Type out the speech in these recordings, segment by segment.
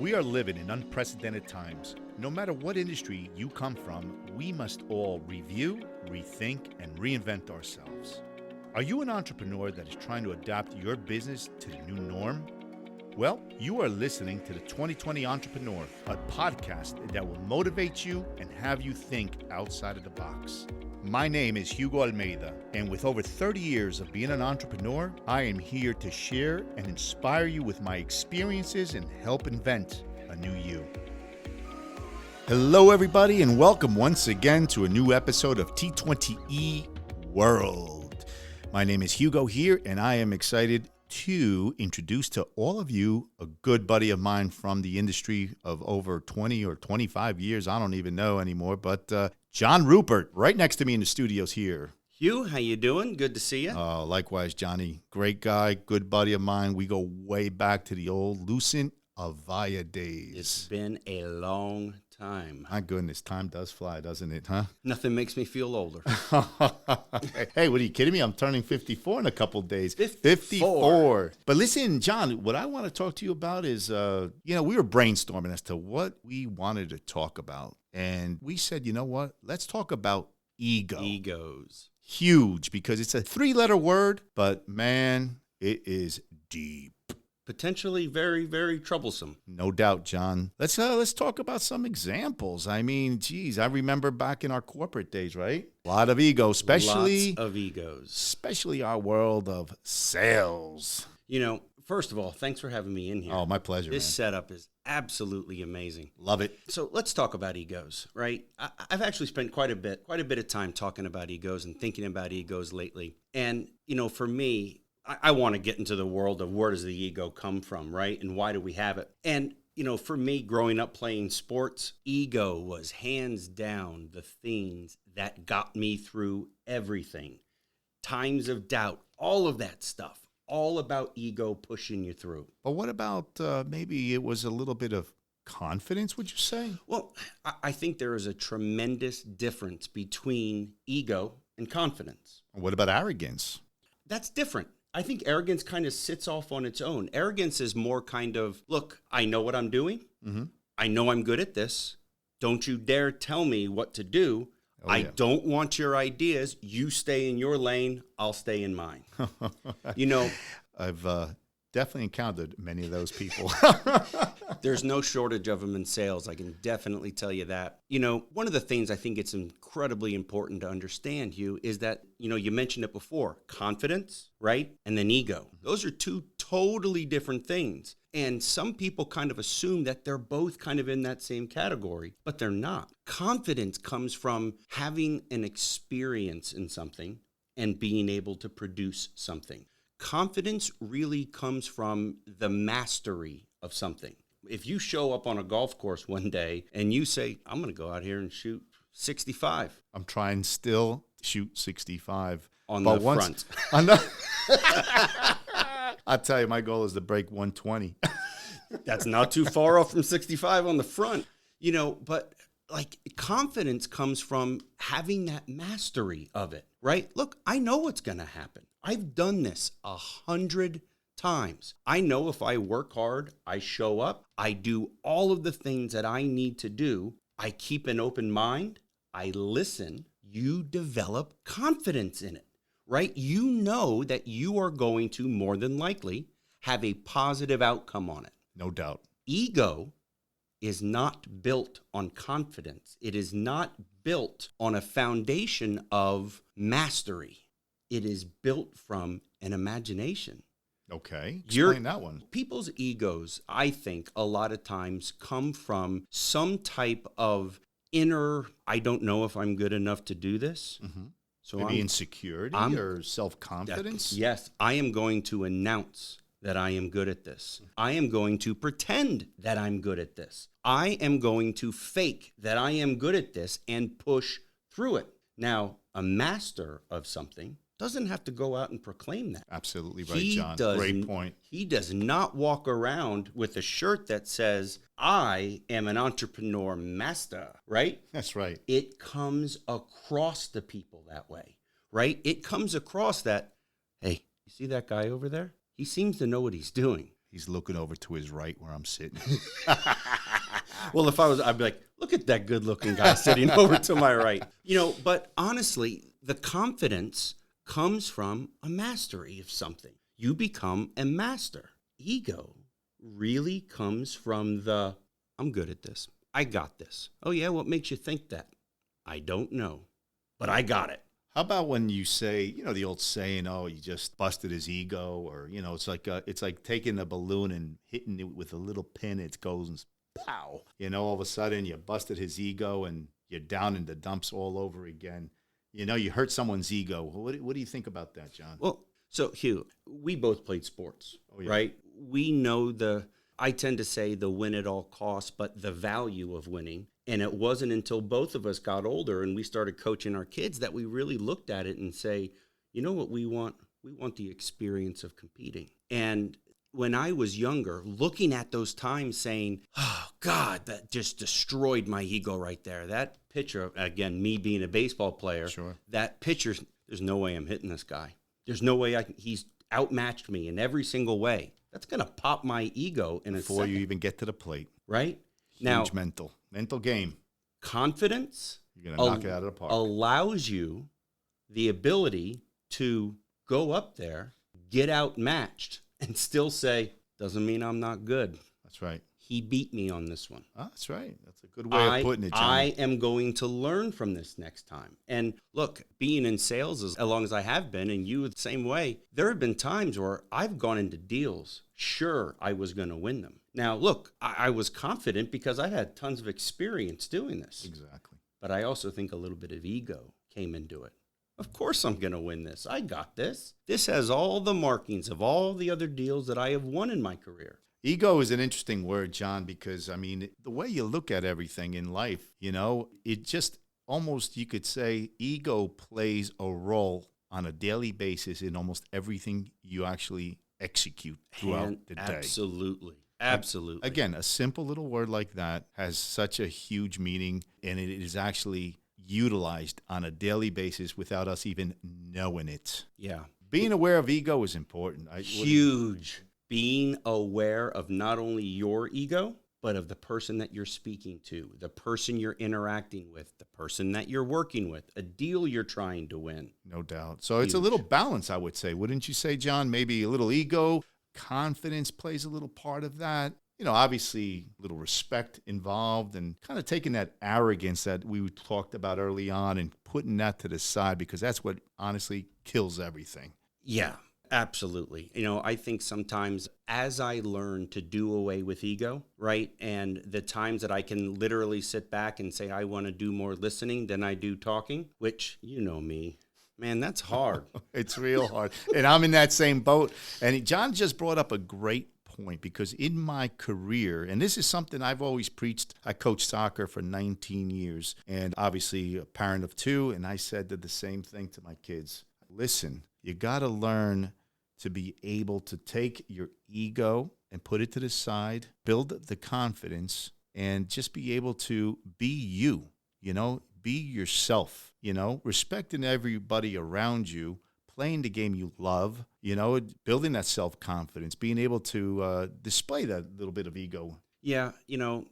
We are living in unprecedented times. No matter what industry you come from, we must all review, rethink, and reinvent ourselves. Are you an entrepreneur that is trying to adapt your business to the new norm? Well, you are listening to the 2020 Entrepreneur, a podcast that will motivate you and have you think outside of the box. My name is Hugo Almeida, and with over 30 years of being an entrepreneur, I am here to share and inspire you with my experiences and help invent a new you. Hello, everybody, and welcome once again to a new episode of T20E World. My name is Hugo here, and I am excited to introduce to all of you a good buddy of mine from the industry of over 20 or 25 years. I don't even know anymore, but John Ruppert, right next to me in the studios here. Hugh, how you doing? Good to see you. Likewise, Johnny. Great guy, good buddy of mine. We go way back to the old Lucent Avaya days. It's been a long time. My goodness, time does fly, doesn't it, huh? Nothing makes me feel older. Hey, what are you kidding me? I'm turning 54 in a couple days. 54. But listen, John, what I want to talk to you about is, we were brainstorming as to what we wanted to talk about. And we said, you know what? Let's talk about ego. Egos. Huge, because it's a 3-letter word, but man, it is deep. Potentially very, very troublesome. No doubt, John. Let's talk about some examples. I mean, geez, I remember back in our corporate days, right? A lot of ego, especially our world of sales. You know, first of all, thanks for having me in here. Oh, my pleasure. This setup is absolutely amazing. Love it. So let's talk about egos, right? I've actually spent quite a bit of time talking about egos and thinking about egos lately. And, you know, for me, I want to get into the world of where does the ego come from, right? And why do we have it? And, you know, for me, growing up playing sports, ego was hands down the things that got me through everything. Times of doubt, all of that stuff, all about ego pushing you through. But what about maybe it was a little bit of confidence, would you say? Well, I think there is a tremendous difference between ego and confidence. What about arrogance? That's different. I think arrogance kind of sits off on its own. Arrogance is more kind of, look, I know what I'm doing. Mm-hmm. I know I'm good at this. Don't you dare tell me what to do. I don't want your ideas. You stay in your lane. I'll stay in mine. You know, I've definitely encountered many of those people. There's no shortage of them in sales. I can definitely tell you that. You know, one of the things I think it's incredibly important to understand, Hugh, is that, you know, you mentioned it before, confidence, right? And then ego. Those are two totally different things. And some people kind of assume that they're both kind of in that same category, but they're not. Confidence comes from having an experience in something and being able to produce something. Confidence really comes from the mastery of something. If you show up on a golf course one day and you say, I'm going to go out here and shoot 65. I'm trying still to shoot 65. On the front. I'll tell you, my goal is to break 120. That's not too far off from 65 on the front. You know, but like confidence comes from having that mastery of it, right? Look, I know what's going to happen. I've done this 100 times. I know if I work hard, I show up, I do all of the things that I need to do, I keep an open mind, I listen, you develop confidence in it, right? You know that you are going to more than likely have a positive outcome on it. No doubt. Ego is not built on confidence. It is not built on a foundation of mastery. It is built from an imagination. Okay, explain that one. People's egos, I think, a lot of times come from some type of inner, I don't know if I'm good enough to do this. Mm-hmm. So maybe insecurity or self-confidence? Yes, I am going to announce that I am good at this. I am going to pretend that I'm good at this. I am going to fake that I am good at this and push through it. Now, a master of something doesn't have to go out and proclaim that. Absolutely right, John. Great point. He does not walk around with a shirt that says, I am an entrepreneur master, right? That's right. It comes across to people that way, right? It comes across that, hey, you see that guy over there? He seems to know what he's doing. He's looking over to his right where I'm sitting. Well, if I was, I'd be like, look at that good-looking guy sitting over to my right. But honestly, the confidence comes from a mastery of something. You become a master. Ego really comes from I'm good at this. I got this. Oh, yeah, what makes you think that? I don't know, but I got it. How about when you say, the old saying, "Oh, you just busted his ego," or it's like taking a balloon and hitting it with a little pin. It goes and pow. All of a sudden you busted his ego and you're down in the dumps all over again. You hurt someone's ego. What do you think about that, John? Well, so Hugh, we both played sports, right? We know I tend to say the win at all costs, but the value of winning. And it wasn't until both of us got older and we started coaching our kids that we really looked at it and say, you know what we want? We want the experience of competing. And when I was younger, looking at those times saying, oh, God, that just destroyed my ego right there. That pitcher, again, me being a baseball player, Sure. That pitcher, there's no way I'm hitting this guy. There's no way he's outmatched me in every single way. That's going to pop my ego in Before a second. you even get to the plate. Right? Huge mental game. Confidence You're going to knock it out of the park. Allows you the ability to go up there, get outmatched, and still say, doesn't mean I'm not good. That's right. He beat me on this one. Oh, that's right. That's a good way of putting it, John. I am going to learn from this next time. And look, being in sales as long as I have been, and you the same way, there have been times where I've gone into deals, sure, I was going to win them. Now, look, I was confident because I had tons of experience doing this. Exactly. But I also think a little bit of ego came into it. Of course I'm going to win this. I got this. This has all the markings of all the other deals that I have won in my career. Ego is an interesting word, John, because, the way you look at everything in life, it just almost, you could say, ego plays a role on a daily basis in almost everything you actually execute throughout the day. Absolutely. Absolutely. Again, a simple little word like that has such a huge meaning, and it is actually utilized on a daily basis without us even knowing it. Yeah. Being aware of ego is important. Huge. Being aware of not only your ego, but of the person that you're speaking to, the person you're interacting with, the person that you're working with, a deal you're trying to win. No doubt. So it's a little balance, I would say. Wouldn't you say, John? Maybe a little ego, confidence plays a little part of that. Obviously a little respect involved and kind of taking that arrogance that we talked about early on and putting that to the side, because that's what honestly kills everything. Yeah. Absolutely. I think sometimes as I learn to do away with ego, right, and the times that I can literally sit back and say, I want to do more listening than I do talking, which, me, man, that's hard. It's real hard. And I'm in that same boat. And John just brought up a great point, because in my career, and this is something I've always preached, I coached soccer for 19 years and obviously a parent of two. And I said the same thing to my kids. Listen, you got to learn to be able to take your ego and put it to the side, build the confidence, and just be able to be you, be yourself, respecting everybody around you, playing the game you love, building that self-confidence, being able to display that little bit of ego. Yeah,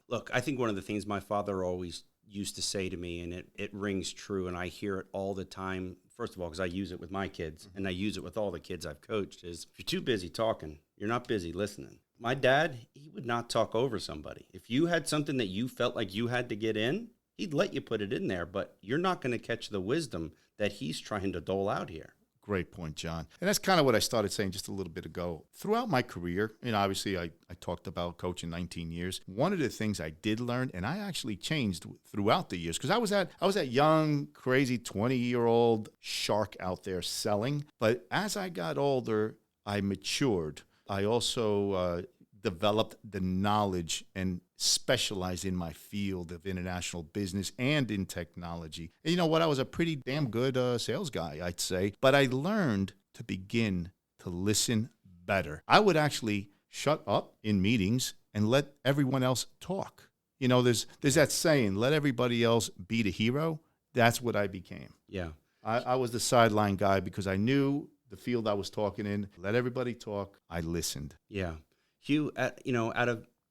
look, I think one of the things my father always used to say to me, and it rings true, and I hear it all the time, first of all, because I use it with my kids, and I use it with all the kids I've coached, is if you're too busy talking, you're not busy listening. My dad, he would not talk over somebody. If you had something that you felt like you had to get in, he'd let you put it in there, but you're not going to catch the wisdom that he's trying to dole out here. Great point, John. And that's kind of what I started saying just a little bit ago. Throughout my career, obviously I talked about coaching 19 years. One of the things I did learn, and I actually changed throughout the years, because I was that young, crazy 20-year-old shark out there selling. But as I got older, I matured. I also developed the knowledge and specialized in my field of international business and in technology. And you know what? I was a pretty damn good sales guy, I'd say. But I learned to begin to listen better. I would actually shut up in meetings and let everyone else talk. There's that saying, let everybody else be the hero. That's what I became. Yeah. I was the sideline guy because I knew the field I was talking in. Let everybody talk. I listened. Yeah. Hugh,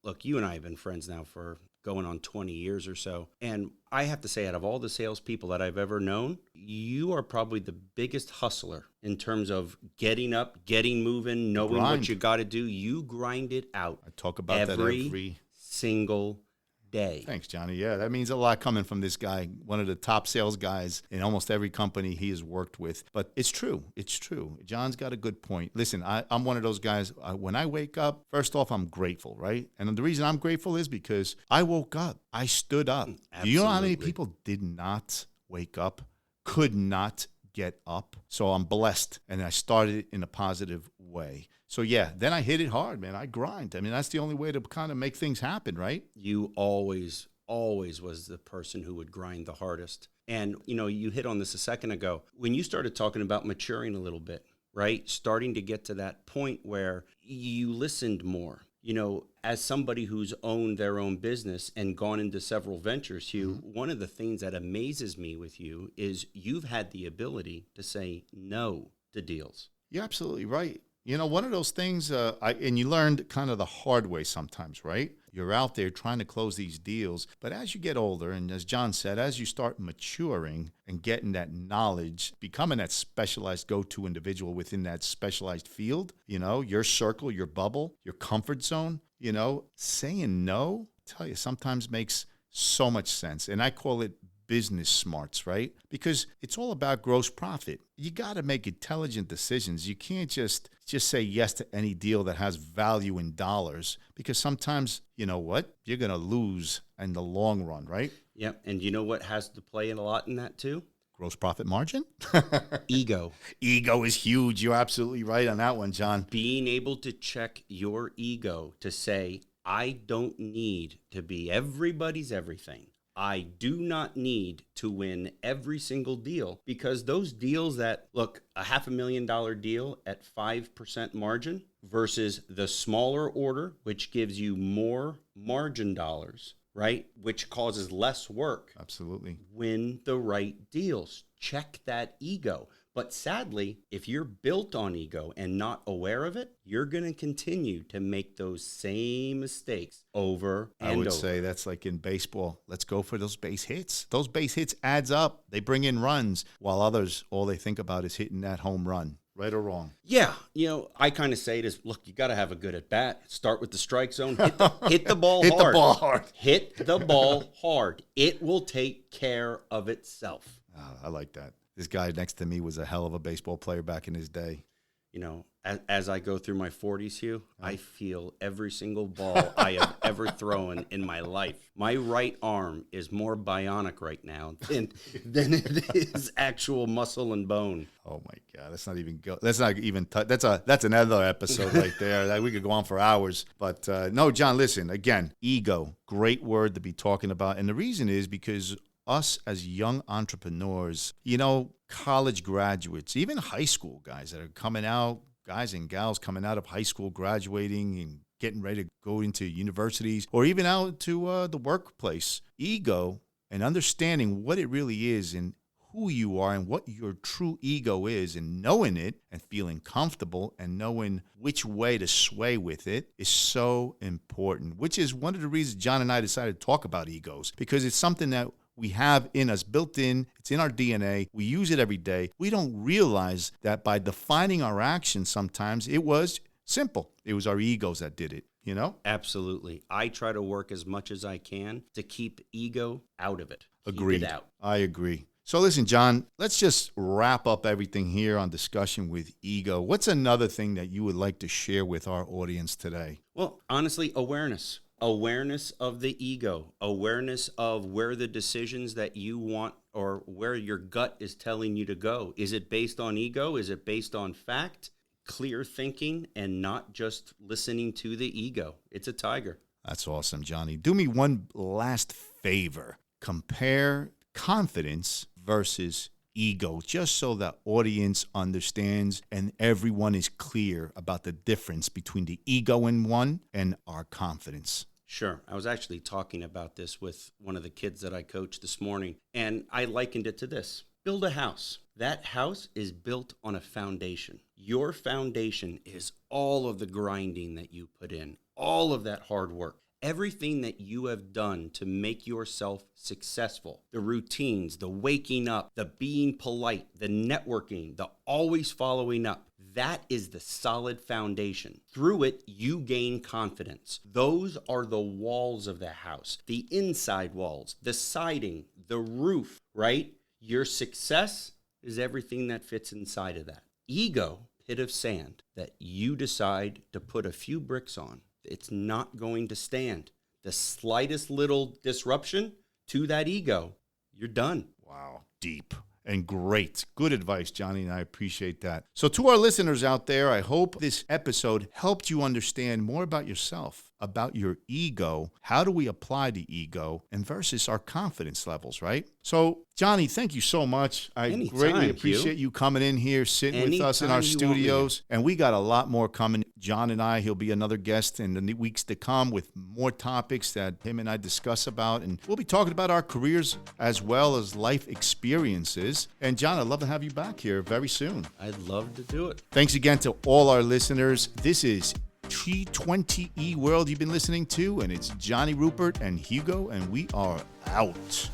look, you and I have been friends now for going on 20 years or so. And I have to say, out of all the salespeople that I've ever known, you are probably the biggest hustler in terms of getting up, getting moving, knowing what you got to do. You grind it out. I talk about that every single day. Thanks, Johnny. Yeah, that means a lot coming from this guy, one of the top sales guys in almost every company he has worked with. But it's true. It's true. John's got a good point. Listen, I'm one of those guys, when I wake up, first off, I'm grateful, right? And the reason I'm grateful is because I woke up. I stood up. Absolutely. Do you know how many people did not wake up, could not get up? So I'm blessed, and I started in a positive way. So, yeah, then I hit it hard, man. I grind. I mean, that's the only way to kind of make things happen, right? You always was the person who would grind the hardest. And, you hit on this a second ago. When you started talking about maturing a little bit, right? Starting to get to that point where you listened more. As somebody who's owned their own business and gone into several ventures, Hugh, one of the things that amazes me with you is you've had the ability to say no to deals. You're absolutely right. One of those things, and you learned kind of the hard way sometimes, right? You're out there trying to close these deals. But as you get older, and as John said, as you start maturing and getting that knowledge, becoming that specialized go-to individual within that specialized field, your circle, your bubble, your comfort zone, saying no, I tell you, sometimes makes so much sense. And I call it business smarts, right? Because it's all about gross profit. You got to make intelligent decisions. You can't just say yes to any deal that has value in dollars, because sometimes, you know what? You're going to lose in the long run, right? Yeah. And you know what has to play in a lot in that too? Gross profit margin? Ego. Ego is huge. You're absolutely right on that one, John. Being able to check your ego to say, I don't need to be everybody's everything. I do not need to win every single deal, because those deals that, look, a $500,000 deal at 5% margin versus the smaller order, which gives you more margin dollars, right? Which causes less work. Absolutely. Win the right deals. Check that ego. But sadly, if you're built on ego and not aware of it, you're going to continue to make those same mistakes over and over. I would say that's like in baseball. Let's go for those base hits. Those base hits adds up. They bring in runs, while others, all they think about is hitting that home run. Right or wrong? Yeah. I kind of say it as, look, you got to have a good at bat. Start with the strike zone. Hit the ball hard. Hit the ball hard. Hit the ball hard. It will take care of itself. I like that. This guy next to me was a hell of a baseball player back in his day. As I go through my 40s, Hugh, I feel every single ball I have ever thrown in my life. My right arm is more bionic right now than it is actual muscle and bone. Oh my God, that's another episode right there. We could go on for hours. But no, John, listen, again, ego, great word to be talking about. And the reason is because us as young entrepreneurs, college graduates, even high school guys that are coming out, guys and gals coming out of high school, graduating and getting ready to go into universities or even out to the workplace, ego and understanding what it really is and who you are and what your true ego is, and knowing it and feeling comfortable and knowing which way to sway with it is so important, which is one of the reasons John and I decided to talk about egos, because it's something that we have in us, built in. It's in our DNA. We use it every day. We don't realize that by defining our actions, sometimes it was simple. It was our egos that did it, Absolutely. I try to work as much as I can to keep ego out of it. Agreed. Keep it out. I agree. So listen, John, let's just wrap up everything here on discussion with ego. What's another thing that you would like to share with our audience today? Well, honestly, awareness. Awareness of the ego, awareness of where the decisions that you want or where your gut is telling you to go. Is it based on ego? Is it based on fact? Clear thinking and not just listening to the ego. It's a tiger. That's awesome, Johnny. Do me one last favor. Compare confidence versus ego, just so the audience understands and everyone is clear about the difference between the ego in one and our confidence. Sure. I was actually talking about this with one of the kids that I coached this morning, and I likened it to this. Build a house. That house is built on a foundation. Your foundation is all of the grinding that you put in, all of that hard work, everything that you have done to make yourself successful, the routines, the waking up, the being polite, the networking, the always following up. That is the solid foundation. Through it, you gain confidence. Those are the walls of the house, the inside walls, the siding, the roof, right? Your success is everything that fits inside of that. Ego, pit of sand that you decide to put a few bricks on. It's not going to stand. The slightest little disruption to that ego, you're done. Wow, deep and great. Good advice, Johnny, and I appreciate that. So to our listeners out there, I hope this episode helped you understand more about yourself, about your ego. How do we apply the ego and versus our confidence levels, right? So, Johnny, thank you so much. I greatly appreciate you coming in here, sitting with us in our studios. And we got a lot more coming. John and I, he'll be another guest in the weeks to come with more topics that him and I discuss about. And we'll be talking about our careers as well as life experiences. And John, I'd love to have you back here very soon. I'd love to do it. Thanks again to all our listeners. This is T20E World you've been listening to, and it's Johnny Ruppert and Hugo, and we are out.